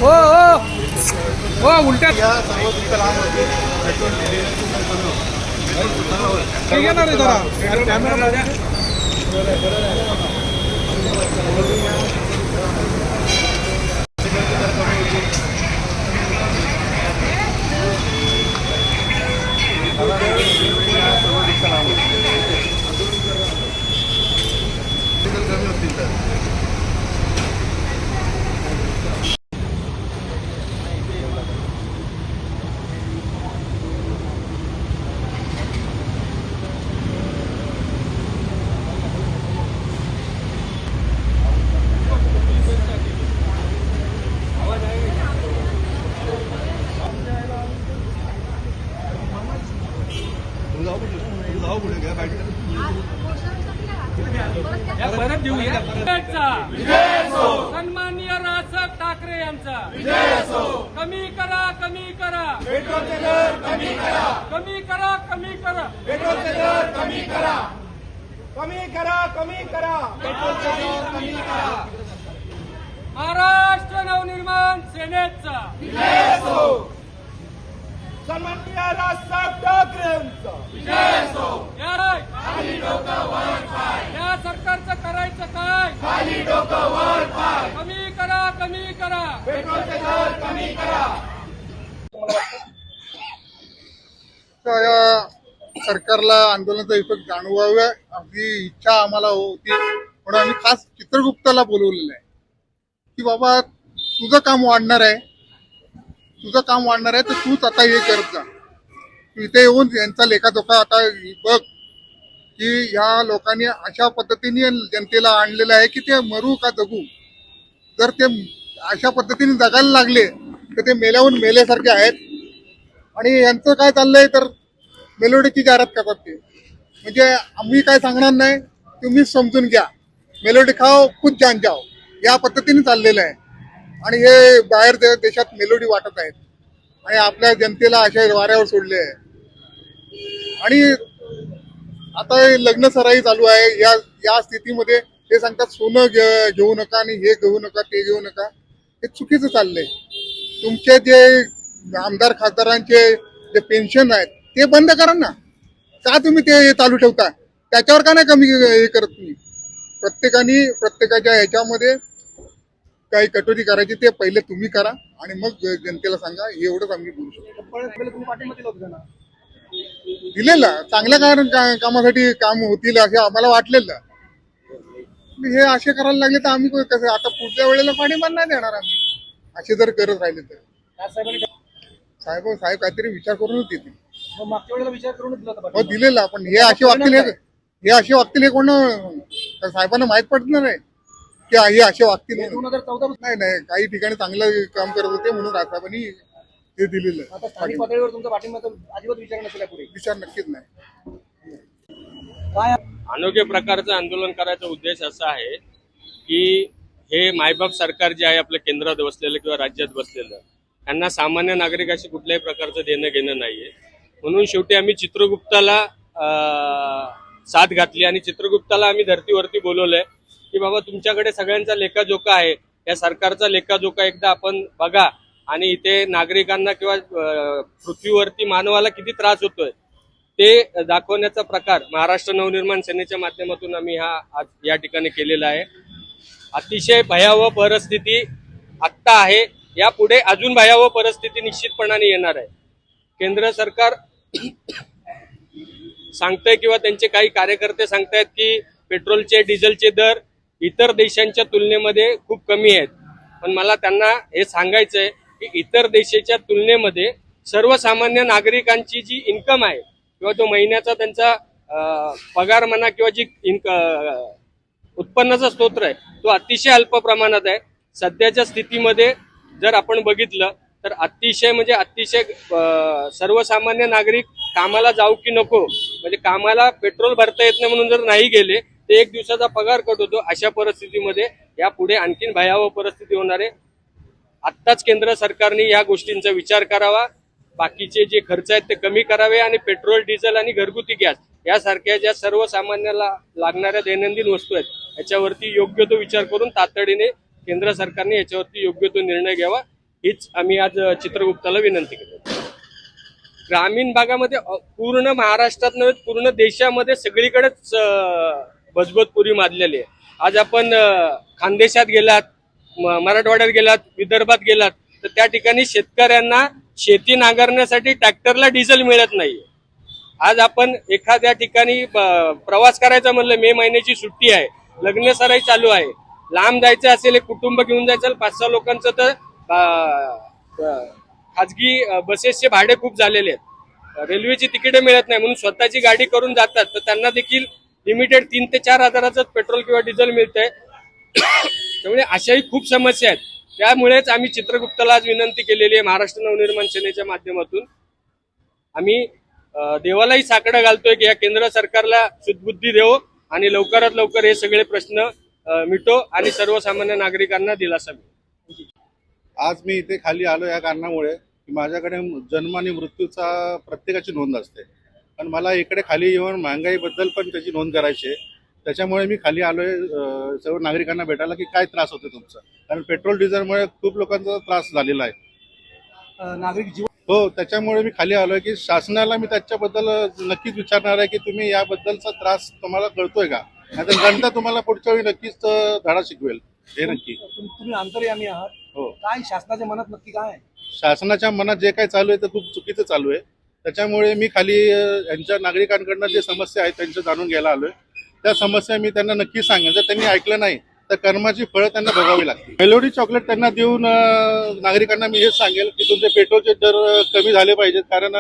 हो हो हो उलट्या येणार आहे जरा कॅमेरा सन्माननीय राजसाहेब ठाकरे यांचा कमी करा कमी करा कमी करा कमी करा कमी करा कमी करा कमी करा कमी करा कमी करा महाराष्ट्र नवनिर्माण सेनेचा सन्माननीय राजसाहेब ठाकरे यांचा या सरकारचं करायचं काय खाली डोकं वर पाय कमी करा कमी करा पेट्रोलचे दर कमी करा। या सरकारला आंदोलनाचा इफेक्ट जाणवावा अशी इच्छा आम्हाला होती, म्हणून आम्ही खास चित्रगुप्ताला बोलवलेलं आहे की बाबा तुझं काम वाढणार आहे, तर तूच आता हे करत जा। इथे येऊन यांचा लेखाजोखा आता बघ की ह्या लोकांनी अशा पद्धतीने जनतेला आणलेलं आहे की ते मरू का जगू। जर ते अशा पद्धतीने जगायला लागले तर ते मेल्याहून मेल्यासारखे आहेत। आणि यांचं काय चाललंय तर मेलोडीची जाहिरात करतात ते, म्हणजे आम्ही काय सांगणार नाही, तुम्ही समजून घ्या, मेलोडी खाओ खुद जान जाओ, या पद्धतीने चाललेलं आहे। आणि हे बाहेर देशात मेलोडी वाटत आहेत आणि आपल्या जनतेला अशा वाऱ्यावर सोडले आहे। आणि आता लग्न सराई चालू आहे, या स्थितीमध्ये ते सांगतात सोनं घेऊ नका आणि हे घेऊ नका ते घेऊ नका, हे चुकीचं चाललंय। तुमचे जे आमदार खासदारांचे जे पेन्शन आहेत ते बंद करा ना, का तुम्ही ते चालू ठेवता, त्याच्यावर का नाही कमी हे करत तुम्ही। प्रत्येकाच्या ह्याच्यामध्ये काही कटोरी करायची ते पहिले तुम्ही करा आणि मग जनतेला सांगा, एवढंच आम्ही बोलू शकतो। दिलेला चांगल्या कामासाठी काम होतील असे आम्हाला वाटलेलं, हे असे करायला लागले तर आम्ही कसं आता पुढच्या वेळेला पाठिंबा नाही देणार आम्ही, असे जर करत राहिले तर। साहेब काहीतरी विचार करूनच देतील, मागच्या वेळेला विचार करून हो दिलेला, पण हे असे वागतील हे कोण साहेबांना माहित पडणार आहे की हे असे वागतील। 2014 नाही, काही ठिकाणी चांगलं काम करत होते म्हणून राजसाहेबांनी ते दिलेलं। आता स्थानिक पातळीवर तुमचा पाठिंबा अजिबात विचार नसेल, पुढे विचार नक्कीच नाही। काय अनोख्या प्रकारचं आंदोलन करायचा उद्देश असा आहे की हे मायबाप सरकार जे आहे आपल्या केंद्रात बसलेलं किंवा राज्यात बसलेलं, त्यांना सामान्य नागरिकाशी कुठल्याही प्रकारचं देणं घेणं नाहीये। म्हणून शेवटी आम्ही चित्रगुप्ताला साथ घातली आणि चित्रगुप्ताला आम्ही धर्तीवरती बोलवलंय की बाबा तुमच्याकडे सगळ्यांचा लेखाजोखा आहे, या सरकारचा लेखाजोखा एकदा आपण बघा आणि इथे नागरिकांना किंवा पृथ्वीवरती मानवाला किती त्रास होतोय ते दाखवण्याचा प्रकार महाराष्ट्र नवनिर्माण सेनेच्या माध्यमातून आम्ही आज या ठिकाणी केलेला आहे। अतिशय भयावह परिस्थिती आत्ता आहे, यापुढे अजून भयावह परिस्थिती निश्चितपणाने येणार आहे। केंद्र सरकार सांगतंय किंवा त्यांचे काही कार्यकर्ते सांगतायत की पेट्रोलचे डिझेलचे दर इतर देशांच्या तुलनेमध्ये खूप कमी आहेत, पण मला त्यांना हे सांगायचंय की इतर देशाच्या तुलनेमध्ये सर्वसामान्य नागरिकांची जी इन्कम आहे किंवा तो महिन्याचा त्यांचा पगार म्हणा किंवा जी उत्पन्नाचा स्रोत आहे तो अतिशय अल्प प्रमाणात आहे। सध्याच्या स्थितीमध्ये जर आपण बघितलं तर अतिशय सर्वसामान्य नागरिक कामाला जाऊ की नको, म्हणजे कामाला पेट्रोल भरता येत नाही म्हणून जर नाही गेले ते एक दिवसाचा पगार कट होतो। अशा परिस्थितीमध्ये यापुढे आणखीन भयावह परिस्थिती होणार आहे। आत्ताच केंद्र सरकारने या गोष्टींचा विचार करावा बाकीचे जे खर्च आहेत ते कमी करावे आणि पेट्रोल डिझेल आणि घरगुती गॅस यासारख्या ज्या सर्वसामान्याला लागणाऱ्या दैनंदिन वस्तू आहेत याच्यावरती योग्य तो विचार करून तातडीने केंद्र सरकारने याच्यावरती योग्य तो निर्णय घ्यावा हीच आम्ही आज चित्रगुप्ताला विनंती केली. ग्रामीण भागामध्ये पूर्ण महाराष्ट्रात नव्हे पूर्ण देशामध्ये सगळीकडेच बजबजपुरी माजलेली आहे. आज आपण खानदेशात गेलात, मराठवाड्यात गेलात, विदर्भात गेलात तर त्या ठिकाणी शेतकऱ्यांना शेती नांगरण्यासाठी ट्रॅक्टरला डिझेल मिळत नाही. आज आपण एखाद्या ठिकाणी प्रवास करायचा म्हणलं, मे महिन्याची सुट्टी आहे, लग्न सराई चालू आहे, लांब जायचं असेल, एक कुटुंब घेऊन जायचं 5-6 लोकांचं तर खाजगी बसेसचे भाडे खूप झालेले आहेत. रेल्वेची तिकीटे मिळत नाही म्हणून स्वतःची गाडी करून जातात तर त्यांना देखील लिमिटेड 3 ते 4 हजाराचं पेट्रोल किंवा डिझेल मिळतंय. त्यामुळे अशाही खूप समस्या आहेत. त्यामुळेच आम्ही चित्रगुप्ताला आज विनंती केलेली आहे. महाराष्ट्र नवनिर्माण सेनेच्या माध्यमातून आम्ही देवालाही साकडं घालतोय की या केंद्र सरकारला सुदबुद्धी देवो आणि लवकरात लवकर हे सगळे प्रश्न मिटो आणि सर्वसामान्य नागरिकांना दिलासा मिळो. आज मी इथे खाली आलो या कारणामुळे की माझ्याकडे जन्म आणि मृत्यूचा प्रत्येकाची नोंद असते, पण मला इकडे खाली येऊन महागाईबद्दल पण त्याची नोंद करायची आहे. त्याच्यामुळे मी खाली आलोय सर्व नागरिकांना भेटायला की काय त्रास होतो तुमचा, कारण पेट्रोल डिझेलमुळे खूप लोकांचा त्रास झालेला आहे. नागरिक जीवन हो, त्याच्यामुळे मी खाली आलोय की शासनाला मी त्याच्याबद्दल नक्कीच विचारणार आहे की तुम्ही याबद्दलचा त्रास तुम्हाला कळतोय का, नाहीतर जनता तुम्हाला पुढच्या वेळी नक्कीच धडा शिकवेल हे नक्की. तुम्ही अंतर्यामी आहात. हो, काय शासनाच्या मनात नक्की काय आहे? शासनाच्या मनात जे काही चालू आहे ते खूप चुकीचं चालू आहे. त्याच्यामुळे मी खाली यांच्या नागरिकांकडनं जे समस्या आहेत त्यांच्या जाणून घ्यायला आलोय. त्या समस्या मी त्यांना नक्की सांगेन. जर त्यांनी ऐकलं नाही तर कर्माची फळं त्यांना भोगावी लागतील. मेलोडी चॉकलेट त्यांना देऊन नागरिकांना मी हेच सांगेल की तुमचे पेट्रोलचे दर कमी झाले पाहिजेत, कारण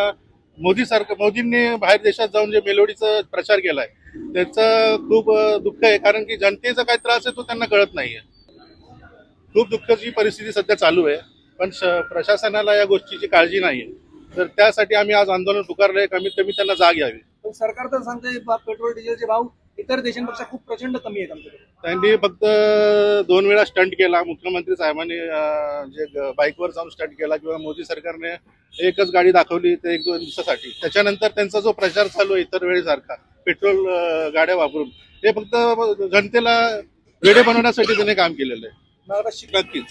मोदींनी बाहेर देशात जाऊन जे मेलोडीचा प्रचार केलाय त्याचं खूप दुःख आहे, कारण की जनतेचा काय त्रास आहे तो त्यांना कळत नाहीये. खूप दुःखाची परिस्थिती सध्या चालू आहे, पण प्रशासनाला या गोष्टीची काळजी नाहीये. तर त्यासाठी आम्ही आज आंदोलन पुकारलंय, कमीत कमी त्यांना जाग यावी. पण सरकार तर सांगते पेट्रोल डिझेलचे भाव इतर देशांपेक्षा खूप प्रचंड कमी आहेत आमच्याकडे. त्यांनी फक्त 2 वेळा स्टंट केला. मुख्यमंत्री साहेबांनी जे बाईकवर जाऊन स्टंट केला किंवा मोदी सरकारने एकच गाडी दाखवली ते 1-2 दिवसासाठी. त्याच्यानंतर त्यांचा जो प्रचार चालू आहे इतर वेळेसारखा पेट्रोल गाड्या वापरून, हे फक्त जनतेला वेडे बनवण्यासाठी त्यांनी काम केलेलं आहे. मला नक्कीच.